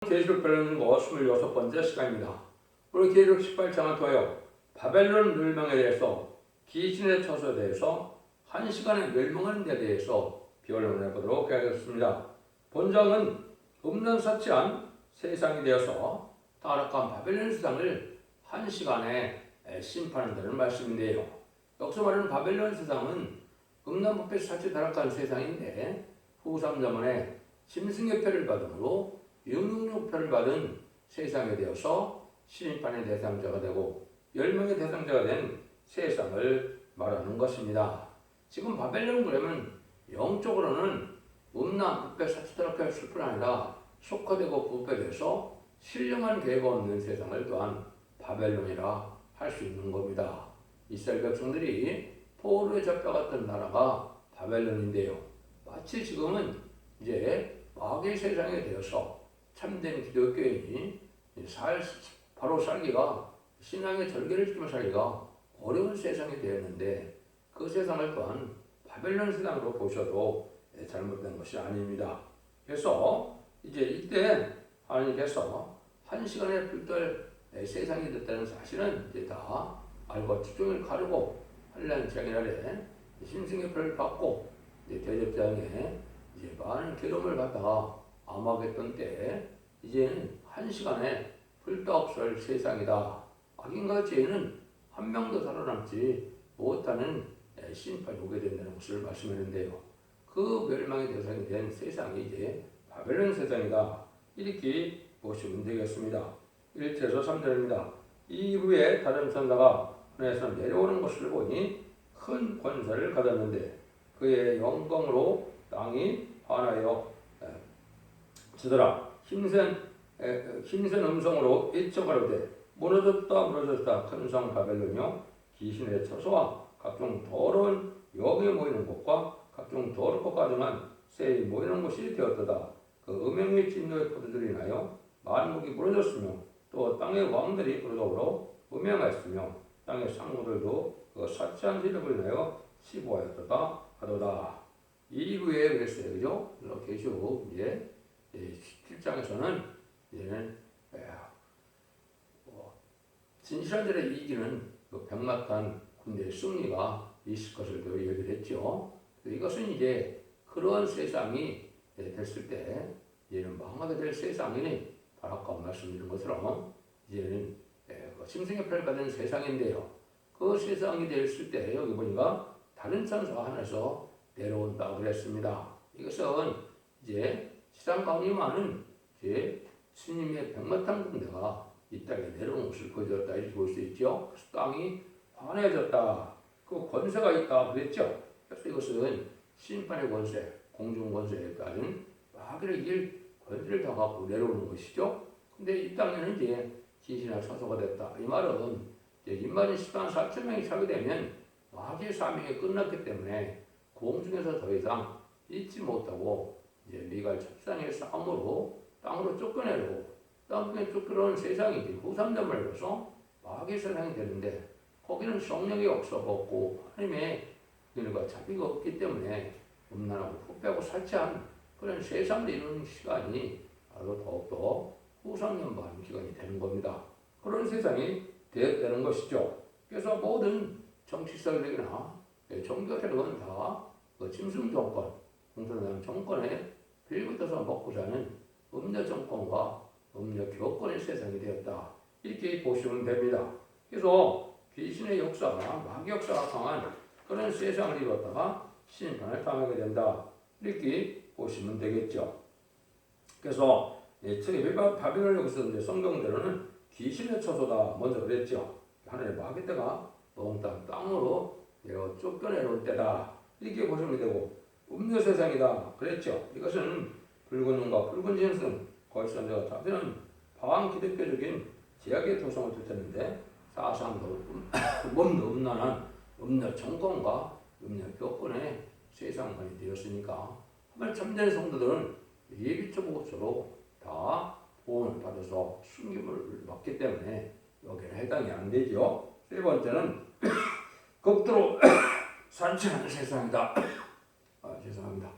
계시록 별론거 26번째 시간입니다. 오늘 계시록 18장을 통하여 바벨론 멸망에 대해서 귀신의 처소에 대해서 1시간에 멸망하는 데 대해서 비언론을 해보도록 하겠습니다. 본장은 음란사치한 세상이 되어서 타락한 바벨론 세상을 1시간에 심판한다는 말씀인데요. 여기서 말하는 바벨론 세상은 음란법에 사치 타락한 세상인데 후삼자문에 짐승의 표를 받음으로 영웅의 표를 받은 세상에 되어서 심판의 대상자가 되고 멸망의 대상자가 된 세상을 말하는 것입니다. 지금 바벨론 그러면 영적으로는 음란, 부패, 사치 타락했을 뿐 아니라 속화되고 부패돼서 신령한 계획 없는 세상을 또한 바벨론이라 할 수 있는 겁니다. 이스라엘 백성들이 포로에 잡혀갔던 나라가 바벨론인데요. 마치 지금은 이제 마귀의 세상에 되어서 참된 기독교인이 바로 살기가, 신앙의 절개를 지키며 살기가 어려운 세상이 되었는데 그 세상을 또한 바벨론 세상으로 보셔도 잘못된 것이 아닙니다. 그래서 이제 이때 하나님께서 1시간에 불떨 세상이 됐다는 사실은 이제 다 알고 집중을 가르고 한란 장이날에 심승의 표를 받고 대접장에 이제 많은 괴로움을 받다가 암흑했던 때에 이제는 1시간에 불도 없을 세상이다. 악인과 죄인은 한 명도 살아남지 못하는 심판이 오게 된다는 것을 말씀했는데요. 그 멸망의 대상이 된 세상이 이제 바벨론 세상이다. 이렇게 보시면 되겠습니다. 1절에서 3절입니다. 이후에 다른 선사가 하늘에서 내려오는 것을 보니 큰 권세를 가졌는데 그의 영광으로 땅이 환하여 지더라. 힘센 음성으로 외쳐가로되 무너졌다 큰 성 바벨론이여 귀신의 처소와 각종 더러운 영이 모이는 곳과 각종 더럽고 가증한 새이 모이는 곳이 되었도다. 그 음행의 진노의 포도들이 나여 만국이 무너졌으며 또 땅의 왕들이 그러므로 음행하였으며 땅의 상무들도 그 사치한 세력을 인하여 시보하였도다 하도다. 이후에 그랬어요. 그죠? 계시록 이제 17장에서는 이제는 진실한 자를 이기는 그 백마탄 군대의 승리가 있을 것을 또 얘기를 했죠. 이것은 이제 그런 세상이 됐을 때 이제는 망하게 될 세상이 바로 아까 말씀드린 것처럼 이제는 짐승의 표를 받은 세상인데요. 그 세상이 됐을 때 여기 보니까 다른 천사가 하늘에서 내려온다 그랬습니다. 이것은 이제 시상 강림하는 이제 스님의 백마탄 군대가 이 땅에 내려온 것을 보여줬다 이렇게 볼 수 있죠. 그래서 땅이 환해졌다. 그 권세가 있다 그랬죠. 그래서 이것은 심판의 권세, 공중 권세에 따른 마귀를 이길 권세를 다 갖고 내려오는 것이죠. 근데 이 땅에는 이제 귀신의 처소가 됐다. 이 말은 이제 인간이 10만 4천 명이 살게 되면 마귀의 사명이 끝났기 때문에 공중에서 더 이상 있지 못하고 이제 미갈 천상의 싸움으로 땅으로 쫓겨내고 땅에 쫓겨나는 세상이 이제 후삼점을 해서 마귀의 세상이 되는데 거기는 성령이 없어졌고 하나님의 은혜가 자비가 없기 때문에 음란하고 후패하고 사치한 그런 세상을 이루는 시간이 바로 더욱더 후삼년반 기간이 되는 겁니다. 그런 세상이 되었다는 것이죠. 그래서 모든 정치 세력이나 종교 세력은 다 짐승 정권, 공산당 정권에 빌붙어서 먹고 사는 음녀 정권과 음녀 교권의 세상이 되었다. 이렇게 보시면 됩니다. 그래서 귀신의 역사가 마귀 역사가 강한 그런 세상을 이뤘다가 심판을 당하게 된다. 이렇게 보시면 되겠죠. 그래서 특히 바벨론 여기서 이제 성경대로는 귀신의 처소다 먼저 그랬죠. 하늘의 마귀 때가 몽땅 땅으로 내려 쫓겨내려올 때다. 이렇게 보시면 되고 음녀 세상이다 그랬죠. 이것은 붉은 눈과 붉은 짐승 거기서 내가 잡히는 방황 기독교적인 제약의 도성을 뜻했는데 사상도 몸도 음란한 음녀 정권과 음녀 교권의 세상관이 되었으니까 정말 참된 성도들은 예비적 옷으로 다 보험을 받아서 숨김을 받기 때문에 여기는 해당이 안 되죠. 세 번째는 극도로 산책하는 세상이다. 죄송합니다.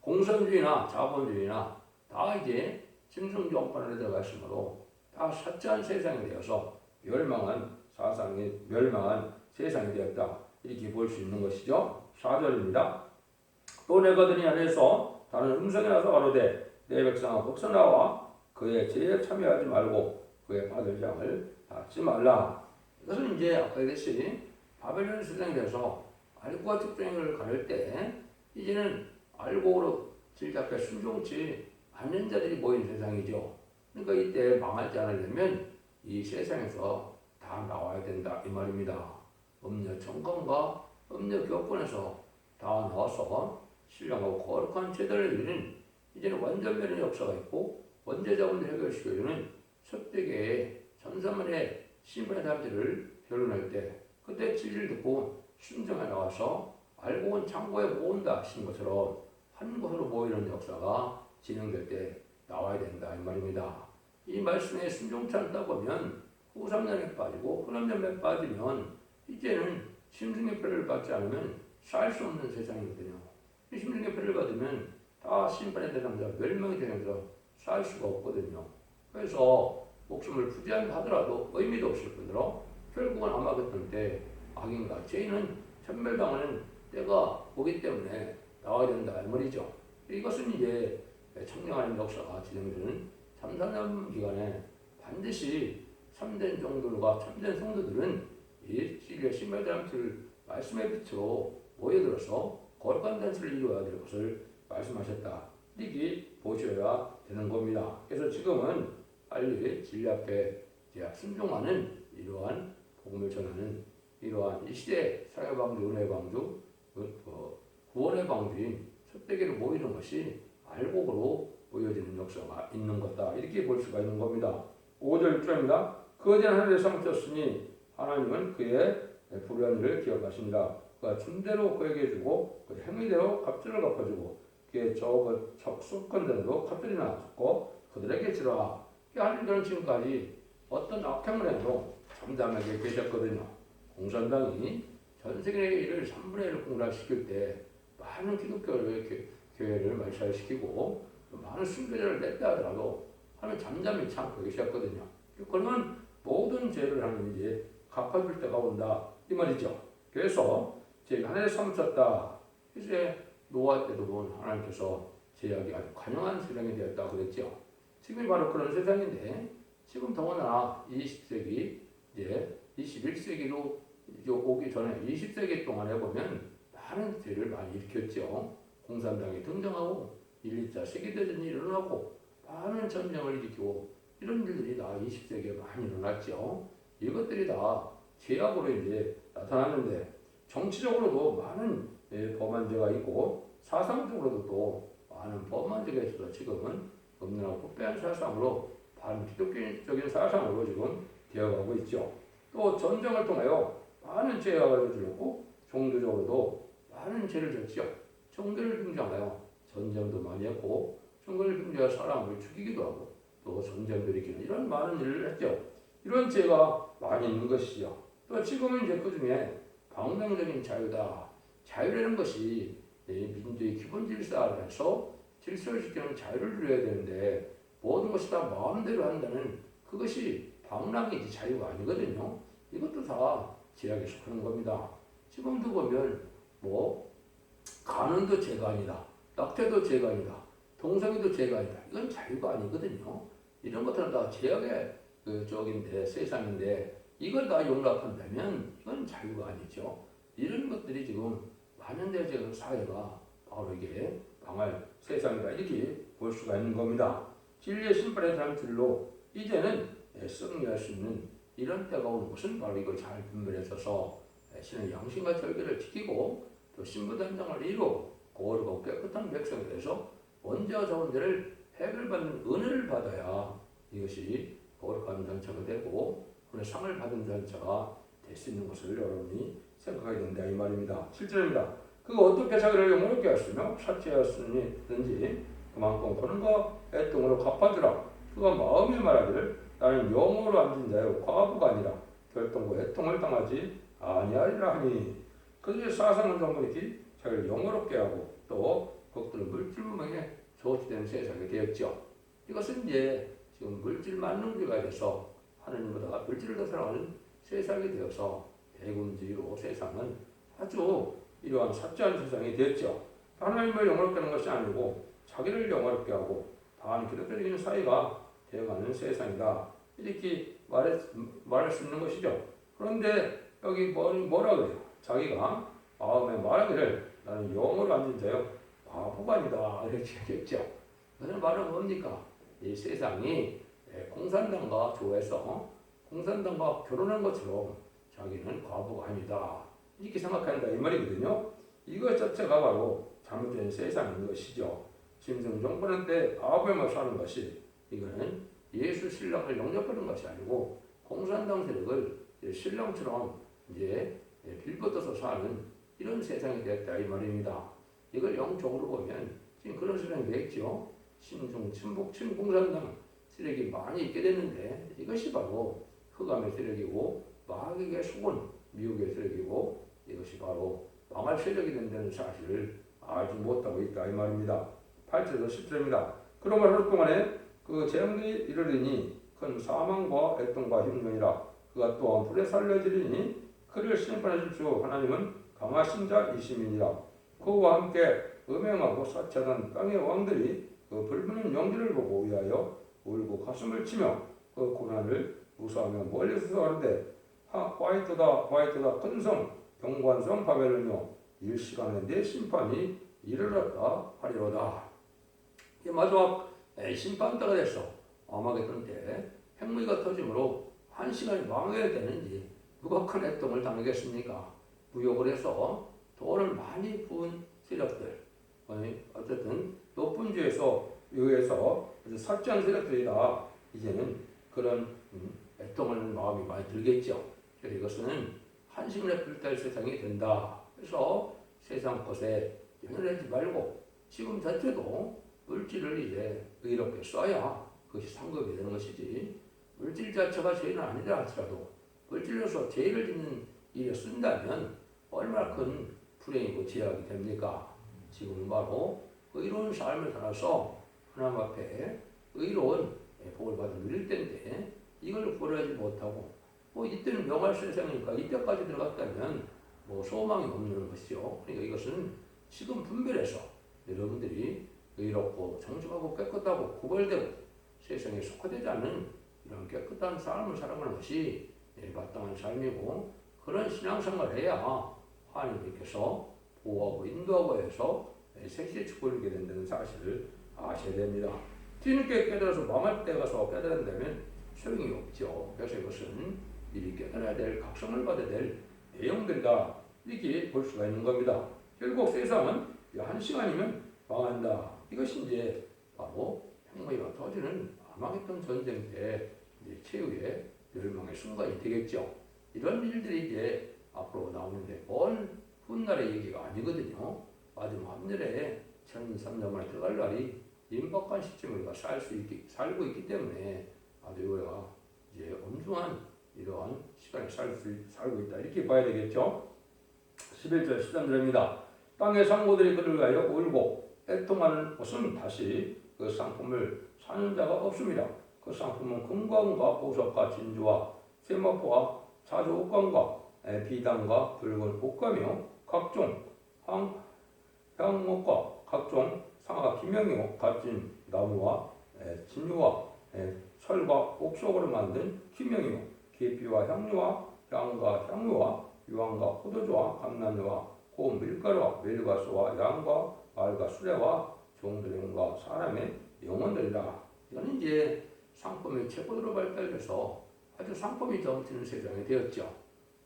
공산주의나 자본주의나 다 이제 짐승정권에 들어가 있으므로 다 사치한 세상이 되어서 멸망한 세상이 되었다. 이렇게 볼 수 있는 것이죠. 4절입니다. 또 내가 그니 안에서 다른 음성이 나서 가로되 내 백성아 복선하와 그의 죄에 참여하지 말고 그의 받을 장을 닫지 말라. 이것은 이제 아까 얘기했듯이 바벨론 세상이 돼서 알고와 특종을 가를 때 이제는 알고로 질잡혀 순종치 않는 자들이 모인 세상이죠. 그러니까 이때 망하지 않으려면 이 세상에서 다 나와야 된다 이 말입니다. 음녀 청건과 음녀 교권에서 다 나와서 신령하고 거룩한 제도를 이루는 이제는 완전면의 역사가 있고 원죄자원을 해결시켜주는 섭대계의 전사만의 신분의 사람들을 변론할 때 그때 진리를 듣고 순정에 나와서 알고 온 창고에 모은다 하신 것처럼 한 곳으로 모이는 역사가 진행될 때 나와야 된다 이 말입니다. 이 말씀에 순종치 않다 보면 후삼년에 빠지고 후삼년에 빠지면 이제는 심승의 표를 받지 않으면 살 수 없는 세상이거든요. 이 심승의 표를 받으면 다 심판의 대상자 멸망의 대상자 살 수가 없거든요. 그래서 목숨을 부지한다 하더라도 의미도 없을 뿐더러 결국은 아마 그때 악인과 죄인은 천멸당하는 때가 오기 때문에 나와야 된다 이 말이죠. 이것은 이제 청량한 역사가 진행되는 3, 4년 기간에 반드시 참된 종들과 참된 성도들은 이 진리의 신발자람들 말씀의 빛으로 모여들어서 거룩한 단체를 이루어야 될 것을 말씀하셨다. 이렇게 보셔야 되는 겁니다. 그래서 지금은 빨리 진리 앞에 순종하는 이러한 복음을 전하는 이러한 이 시대 사회 방주, 은혜 방주, 구원의 방주인 섭대계로 모이는 것이 알곡으로 보여지는 역사가 있는 것다. 이렇게 볼 수가 있는 겁니다. 5절 6절입니다. 거대한 하늘에 삼으셨으니 하나님은 그의 불의한 일을 기억하십니다. 그가 춘대로 그에게 주고 그 행위대로 갑절을 갚아주고 그의 적속한 대로 갑절이나 갚고 그들에게 지라. 하나님께서는 지금까지 어떤 악행을 해도 잠잠하게 계셨거든요. 공산당이 전 세계의 일을 3분의 1을 공략시킬 때 많은 교회를 말살시키고 많은 순교자를 냈다 하더라도 하나님 잠잠히 참고 계셨거든요. 그러면 모든 죄를 하나님 이제 갚아줄 때가 온다 이 말이죠. 그래서 제가 하늘에 삼으셨다. 이제 노아 때도 보면 하나님께서 제약이 아주 관영한 세상이 되었다 그랬죠. 지금이 바로 그런 세상인데 지금 더구나 20세기 이제 21세기로 오기 전에 20세기 동안에 보면 많은 죄를 많이 일으켰죠. 공산당이 등장하고 1, 2차 세계대전이 일어나고 많은 전쟁을 일으키고 이런 일들이 다 20세기에 많이 일어났죠. 이것들이 다 죄악으로 이제 나타났는데 정치적으로도 많은 범한 죄가 있고 사상적으로도 또 많은 범한 죄가 있어서 지금은 엄연하고 후패한 사상으로 반기독교적인 사상으로 지금 되어가고 있죠. 또 전쟁을 통하여 많은 죄악을 저질렀고 종교적으로도 많은 죄를 졌죠. 정교를 빙자하여 전쟁도 많이 했고 정교를 빙자하여 사람을 죽이기도 하고 또 전쟁도 일으키는 이런 많은 일을 했죠. 이런 죄가 많이 있는 것이죠. 또 지금은 이제 그 중에 방명적인 자유다. 자유라는 것이 민주의 기본 질서에서 질서를 지키는 자유를 누려야 되는데 모든 것이 다 마음대로 한다는 그것이 방랑이지 자유가 아니거든요. 이것도 다 제약에 속하는 겁니다. 지금도 보면 간음도 죄가 아니다. 낙태도 죄가 아니다. 동성애도 죄가 아니다. 이건 자유가 아니거든요. 이런 것들은 다 제약의 쪽인데 세상인데 이걸 다 용납한다면 이건 자유가 아니죠. 이런 것들이 지금 만연대 지금 사회가 바로 이게 망할 세상이다 이렇게 볼 수가 있는 겁니다. 진리의 심판의 사람들로 이제는 승리할 수 있는 이런 때가 오는 것은 바로 이걸 잘 분별해서서 신의 양심과 절개를 지키고 또 신부단장을 이루고 거룩하고 깨끗한 백성이 돼서 원죄와 자원들을 해결받는 은혜를 받아야 이것이 거룩한 단체가 되고 그런 상을 받은 단체가 될 수 있는 것을 여러분이 생각해야 된다 이 말입니다. 7절입니다. 그가 어떻게 자기를 영원롭게 하시며 사치하였으니든지 그만큼 그런가 애통으로 갚아주라. 그가 마음에 말하기를 나는 영으로 앉은 자요 과부가 아니라 결동과 애통을 당하지 아니하리라 하니 그들의 사상은 정부이기 자기를 영어롭게 하고 또 그것들은 물질문명에 조치된 세상이 되었죠. 이것은 이제 지금 물질 만능주의가 돼서 하나님보다 물질을 더 사랑하는 세상이 되어서 대군주의로 세상은 아주 이러한 사치한 세상이 되었죠. 하나님을 영화롭게 하는 것이 아니고 자기를 영화롭게 하고 다한 기독교적인 사회가 되어가는 세상이다. 이렇게 말할 수 있는 것이죠. 그런데 여기 뭐라 그래요? 자기가 마음에 말하기를 나는 영으로 앉은 자요 바보가 아니다 이렇게 얘기했죠. 그것은 말은 뭡니까? 이 세상이 공산당과 조해서 공산당과 결혼한 것처럼 자기는 과부가 아니다 이렇게 생각한다 이 말이거든요. 이것 자체가 바로 잘못된 세상인 것이죠. 심승정권한 때 바보에만 사는 것이 이거는 예수 신랑을 영접하는 것이 아니고 공산당 세력을 신랑처럼 이제 빌붙어서 사는 이런 세상이 됐다 이 말입니다. 이걸 영적으로 보면 지금 그런 세상이 됐죠. 친중, 친북, 친공산당 세력이 많이 있게 됐는데 이것이 바로 흑암의 세력이고 마귀의 속은 미혹의 세력이고 이것이 바로 망할 세력이 된다는 사실을 알지 못하고 있다 이 말입니다. 8절에서 10절입니다. 그러므로 하루 동안에 그 재앙들이 이르리니 큰 사망과 애통과 흉년이라 그가 또한 불에 살려지리니 그를 심판하실 주 하나님은 강하신 자이심이니라. 그와 함께 음행하고 사치하던 땅의 왕들이 그 불붙는 연기를 보고 위하여 울고 가슴을 치며 그 고난을 무서워하며 멀리서 하는데 화이트다 화이트다 큰성 경관성 바벨론이여 일시간에 내 심판이 이르렀다 하리로다. 이 마지막 심판대가 됐어. 아마겟돈 때 핵무기가 터짐으로 한 시간이 망해야 되는지 누가 큰 애통을 당하겠습니까? 무역을 해서 돈을 많이 부은 세력들 어쨌든 높은 주에서 의해서 사치한 세력들이다. 이제는 그런 애통을 하는 마음이 많이 들겠죠. 그래서 이것은 한심에 불탈 세상이 된다. 그래서 세상 것에 연연하지 말고 지금 자체도 물질을 이제 의롭게 써야 그것이 상급이 되는 것이지 물질 자체가 죄는 아니라 할지라도 물질로서 죄를 짓는 일에 쓴다면 얼마나 큰 불행이고 죄악이 됩니까? 지금은 바로 의로운 삶을 살아서 하나님 앞에 의로운 복을 받아 누릴 때인데 이걸 구원하지 못하고 이때는 명할 세상이니까 이때까지 들어갔다면 소망이 없는 것이죠. 그러니까 이것은 지금 분별해서 여러분들이 의롭고 정직하고 깨끗하고 구별되고 세상에 속화되지 않는 이런 깨끗한 삶을 살아가는 것이 마땅한 삶이고 그런 신앙생활을 해야 하나님께서 보호하고 인도하고 해서 색시의 축복을 누리게 된다는 사실을 아셔야 됩니다. 뒤늦게 깨달아서 망할 때 가서 깨달은다면 소용이 없죠. 그래서 이것은 미리 깨달아야 될 각성을 받아야 될 내용들이다 이렇게 볼 수가 있는 겁니다. 결국 세상은 한 시간이면 망한다. 이것이 이제 바로 핵무기가 터지는 아마겟돈 전쟁 때 이제 최후의 멸망의 순간이 되겠죠. 이런 일들이 이제 앞으로 나오는데 먼 훗날의 얘기가 아니거든요. 마지막 하늘에 2003년만에 들어갈 날이 임박한 시점에 우리가 살고 있기 때문에 아주 우리가 이제 엄중한 이러한 시간에 살고 있다 이렇게 봐야 되겠죠. 11절 13절입니다. 땅의 상고들이 그를 위하여 울고 애통하는 것은 다시 그 상품을 사는 자가 없습니다. 그 상품은 금과 은과 보석과 진주와 세마포와 자주 옷감과 비단과 붉은 옷감이요 각종 향목과 각종 상아가 기명이요 값진 나무와 진유와 철과 옥석으로 만든 기명이요 계피와 향료와 향과 향료와 유황과 포도주와 감나무와 고운 밀가루와 멜가스와 양과 말과 수레와 종들의 영과 사람의 영혼들이라. 이거는 이제 상품이 최고로 발달돼서 아주 상품이 넘치는 세상이 되었죠.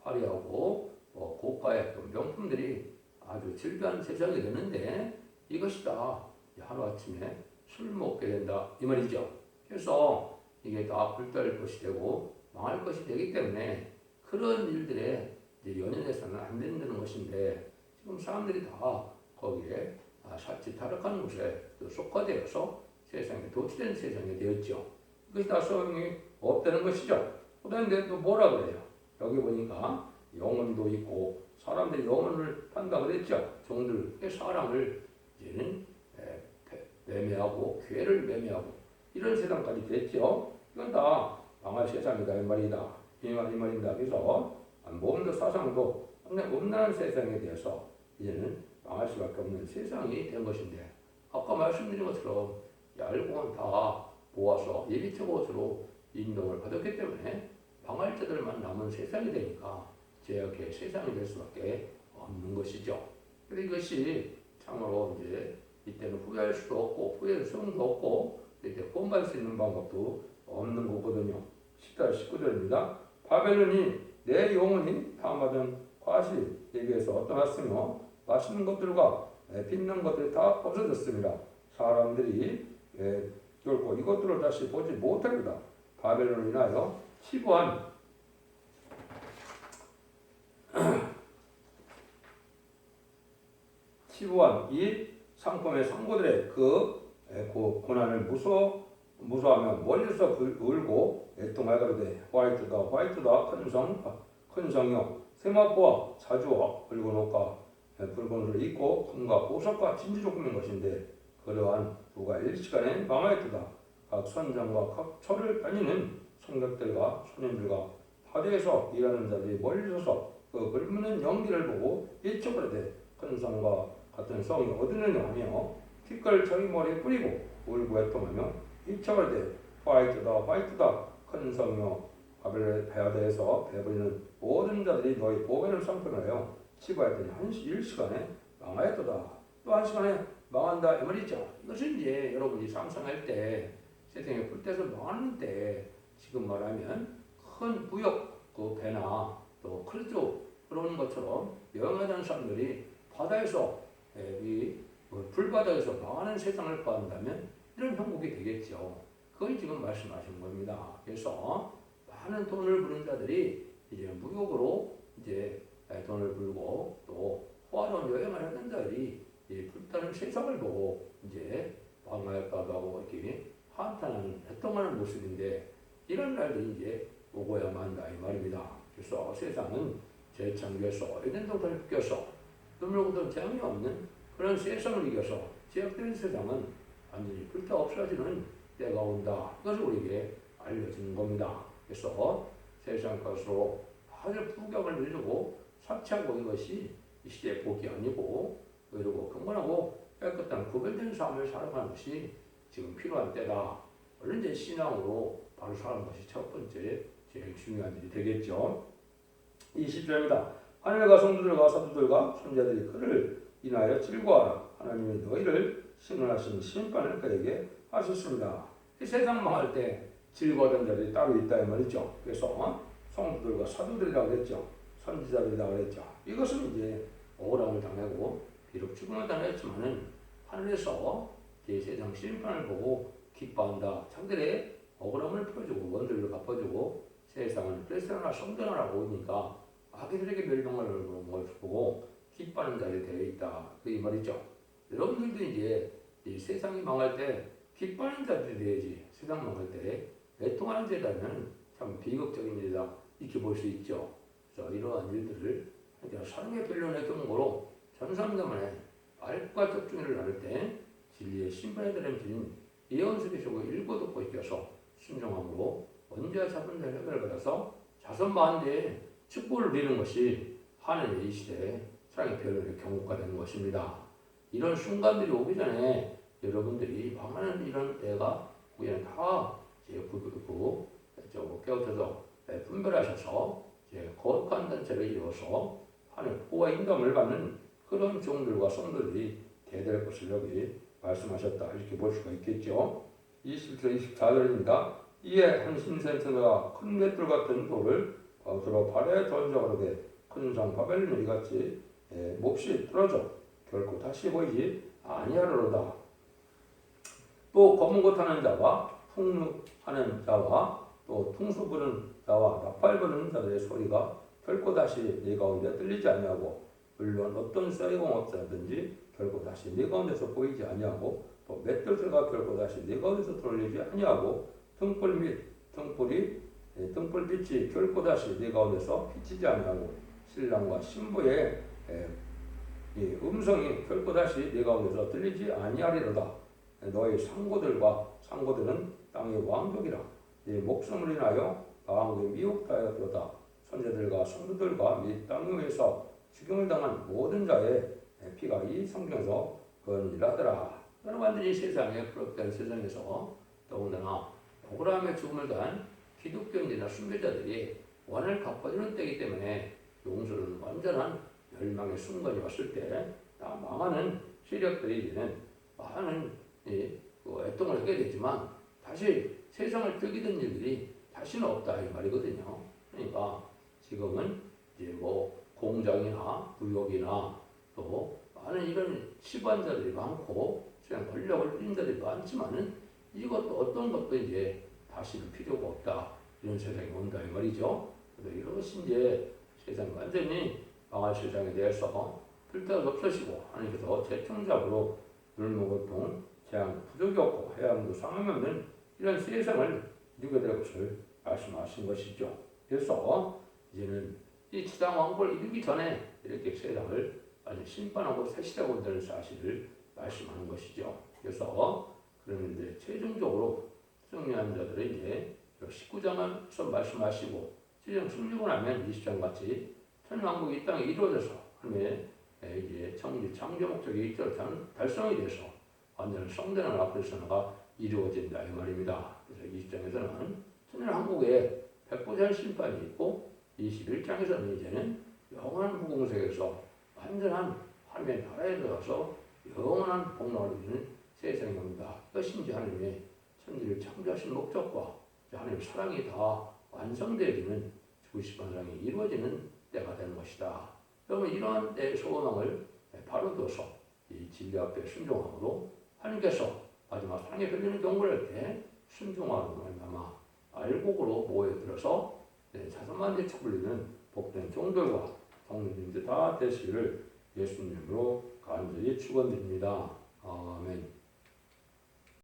화려하고 고가의 명품들이 아주 질비한 세상이 되는데 이것이다. 하루아침에 술 먹게 된다 이 말이죠. 그래서 이게 다 불탈 것이 되고 망할 것이 되기 때문에 그런 일들에 이제 연연해서는 안 된다는 것인데 지금 사람들이 다 거기에 사치 타락하는 곳에 또 속화되어서 세상에 도취된 세상이 되었죠. 이것이 다 소용이 없다는 것이죠. 그런데 또 뭐라 그래요? 여기 보니까 영혼도 있고 사람들이 영혼을 판다 그랬죠. 종들의 사랑을 이제는 매매하고 괴를 매매하고 이런 세상까지 됐죠. 이건 다 망할 세상이다 이 말이다. 이 말입니다. 그래서 몸도 사상도 없는 세상에 대해서 이제는 망할 수밖에 없는 세상이 된 것인데, 아까 말씀드린 것처럼 얄공은 다 모아서 예비특옷으로 인도를 받았기 때문에 망할 자들만 남은 세상이 되니까 죄악의 세상이 될 수밖에 없는 것이죠. 그래서 이것이 참으로 이제 이때는 후회할 수도 없고 후회할 수도 없고 이제 구원받을 수 있는 방법도 없는 거거든요. 10절 19절입니다. 바벨론이 내 영혼이 다운받은 과실에게서 떠났으며 맛있는 것들과 빛난 것들이 다 없어졌습니다. 사람들이 결코 이것들을 다시 보지 못합니다. 바벨론으로 인하여 치부한 이 상품의 상고들의 그 고난을 무서워하며 멀리서 울고 애통할 가로되 화이트다 큰 성이요 세마포와 자주와 붉은 옷과 붉은 옷을 입고 금과 보석과 진주로 꾸민 것인데 그러한 부가 일시간에 망하였도다. 각 선장과 각 철을 다니는 성객들과 소년들과 하대에서 일하는 자들이 멀리서서 그 붉은 연기를 보고 일초그러되 큰 성과 같은 성이 어디느냐 하며 티끌 자기 머리에 뿌리고 울고 애통하며 일초그러되 화이트다 큰 성이여 바벨론의 배하대에서 배부리는 모든 자들이 너희 보배를 상품하여 치부하였더니 일시간에 망하였도다. 또 한 시간에 망한다 이 말이죠. 이것은 이제 여러분이 상상할 때 세상에 불때서 망하는데 지금 말하면 큰 부역 그 배나 또 크루즈 그런 것처럼 여행하는 사람들이 바다에서 이 불바다에서 망하는 세상을 구한다면 이런 형국이 되겠죠. 그걸 지금 말씀하시는 겁니다. 그래서 많은 돈을 부는 자들이 이제 무역으로 이제 돈을 벌고 또 호화로운 여행을 하는 자들이 불타는 세상을 보고 이제 망할까도 하고 이렇게 한탄하는 애통하는 모습인데 이런 날들이 이제 오고야만 한다 이 말입니다. 그래서 세상은 재창조해서 에덴동산에 묶여서 눈물고도 재앙이 없는 그런 세상을 이겨서 제약된 세상은 완전히 불타 없어지는 때가 온다. 이것을 우리에게 알려주는 겁니다. 그래서 세상 것으로 다들 부경을 누리고 사치하고 이것이 이 시대의 복이 아니고 그리고 경건하고 깨끗한 구별된 삶을 살아가는 것이 지금 필요한 때다. 얼른 이제 신앙으로 바로 사는 것이 첫 번째 제일 중요한 일이 되겠죠. 20절입니다. 하늘과 성도들과 사도들과 선자들이 그를 인하여 즐거워하라. 하나님이 너희를 신원하신 심판을 그에게 하셨습니다. 세상 망할 때 즐거워하는 자들이 따로 있다 이 말이죠. 그래서 성도들과 사도들이라고 그랬죠. 선지자들이라고 그랬죠. 이것은 이제 억울함을 당하고 비록 죽음을 당했지만은 하늘에서 이 세상 심판을 보고 기뻐한다. 자기들의 억울함을 풀어주고 원들을 갚아주고 세상을 불쌍하나 성전하라고 오니까 아기들에게 멸망을 보고 기뻐하는 자리에 되어 있다. 그 이 말이죠. 여러분들도 이제 이 세상이 망할 때 기뻐하는 자들이 되어야지. 세상 망할 때 애통하는 자라면 참 비극적인 일이다. 이렇게 볼 수 있죠. 그래서 이러한 일들을 사랑의 변론의 경고로 전사님들만의 알과 적중을 나눌 때 진리의 심판에 대한 진 예언서를 주고 읽고 듣고 익혀서 순종함으로 언제와 잡은 자를 해결받아서 자선만대에 축복을 누리는 것이 하늘의 이 시대에 사랑의 변론의 경고가 되는 것입니다. 이런 순간들이 오기 전에 여러분들이 망하는 이런 때가 그냥 다 깨우쳐서 분별하셔서 거룩한 단체를 이루어서 하늘 보호와 인감을 받는 그런 종들과 성도들이 되될 것을 여기 말씀하셨다 이렇게 볼 수가 있겠죠. 20절 24절입니다. 이에 한 신센터가 큰 맷돌 같은 돌을 서로 발에 던져가로되 큰 성 바벨론이 같이 몹시 떨어져 결코 다시 보이지 아니하리로다. 또 검은 것 하는 자와 풍류하는 자와 또 퉁수 부는 자와 나팔 부는 자들의 소리가 결코 다시 네 가운데 들리지 아니하고 물론 어떤 쇠공업자든지 결코 다시 네 가운데서 보이지 아니하고 또 맷돌쇠가 결코 다시 네 가운데서 돌리지 아니하고 등불 및 등불빛이 결코 다시 네 가운데서 비치지 아니하고 신랑과 신부의 음성이 결코 다시 네 가운데서 들리지 아니하리로다. 너희 상고들은 땅의 왕족이라 네 목숨을 인하여 강하게 미혹하였도다. 선제들과 성도들과 및 땅 위에서 죽임을 당한 모든 자의 피가 이 성경에서 건일하더라. 너는 완전히 세상에 부럽다는 세상에서 더군다나 억울함의 죽음을 당한 기독교인이나 순교자들이 원을 갚아주는 때이기 때문에 용서는 완전한 멸망의 순간이 왔을 때 다 망하는 세력들이 이제는 많은 애통을 하게 되지만 다시 세상을 뜨기던 일들이 다시는 없다 이 말이거든요. 그러니까 지금은 이제 뭐 공장이나 무역이나 또 많은 이런 시반자들이 많고 그냥 권력을 누린 자들이 많지만은 이것도 어떤 것도 이제 다시는 필요가 없다 이런 세상이 온다 이 말이죠. 그래서 이것이 이제 세상이 완전히 망할 세상에 대해서 필터가 없어지고 하나님께서 재청작으로 굶는 고통, 재앙, 부족이 없고 해양도 상함이 없는 이런 세상을 이루게 될 것을 말씀하신 것이죠. 그래서 이제는 이 지상 왕국을 이루기 전에 이렇게 세상을 완전 심판하고 새 시대가 온다는 사실을 말씀하는 것이죠. 그래서 그러면 이제 최종적으로 승리한 자들은 이제 19장에서 말씀하시고 최종 승리고 나면 20장 같이 천왕국이 이 땅에 이루어져서 하나님의 이제 창조 목적이 달성이 돼서 완전한 성전을 앞에서 나가 이루어진다 이 말입니다. 그래서 20장에서는 천년왕국에 100% 심판이 있고 21장에서는 이제는 영원한 무공색에서 완전한 하나님의 나라에 들어가서 영원한 복락을 누리는 세상이 옵니다. 이것이 이제 하나님의 천지를 창조하신 목적과 하나님의 사랑이 다 완성되어지는 주시pan 사랑이 이루어지는 때가 되는 것이다. 그러면 이러한 때의 소망을 바로 둬서 이 진리 앞에 순종함으로 하나님께서 마지막 사랑의 별리는 경고를 할 때 순종함으로 말미암아 알곡으로 모여들어서 자선만대 처불리는 복된 종들과 성도님들 다 되시기를 예수님으로 간절히 축원드립니다. 아멘.